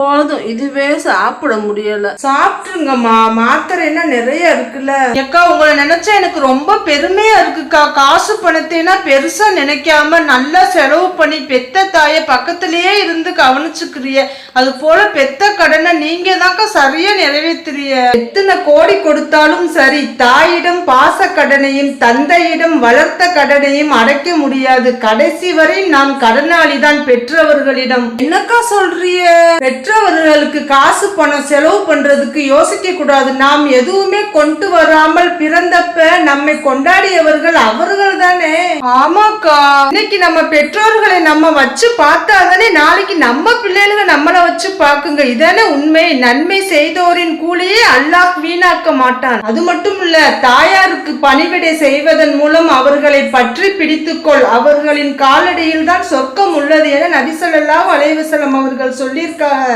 போதும், இதுவே சாப்பிட முடியல. சாப்பிட்டுருங்கம்மா, மாத்திரை என்ன நிறைய இருக்குல்ல. அக்கா, உங்களை நினைச்சா எனக்கு ரொம்ப பெருமையா இருக்குக்கா. காசு பணத்தைனா பெருசா நினைக்காம நல்லா செலவு பண்ணி பெத்த தாய பக்கத்திலேயே இருந்து கவனிச்சுக்கிறிய. அது போல பெத்த கடனை நீங்க தான்க்கா சரியா நிறைவேற்றுறிய. எத்தனை கோடி கொடுத்தாலும் சரி, தாயிடம் பாச கடனையும் தந்தையிடம் வளர்த்த கடனையும் அடைக்க முடியாது. கடைசி வரை நாம் கடனாளிதான் பெற்றவர்களிடம். என்னக்கா சொல்றிய? பெற்றவர்களுக்கு காசு பணம் செலவு பண்றதுக்கு யோசிக்க கூடாது. நாம் எதுவுமே கொண்டு வராமல் பிறந்தப்ப நம்மை கொண்டாடியவர்கள் அவர்கள் தானே. ஆமாக்கா, இன்னைக்கு நம்ம பெற்றோர்களை நம்ம வச்சு பார்த்தாதானே நாளைக்கு நம்ம பிள்ளைகளை நம்மள வச்சு பாக்குங்க. இதானே உண்மை. நன்மை செய்தோரின் கூலியே அல்லாஹ் வீணாக்க மாட்டான். அது மட்டும் இல்ல, தாயாருக்கு பணிவிடை செய்வதன் மூலம் அவர்களை பற்றி பிடித்துக்கொள். அவர்களின் காலடியில் தான் சொர்க்கம் உள்ளது என நபி ஸல்லல்லாஹு அலைஹி வஸல்லம் அவர்கள் சொல்லியிருக்காங்க.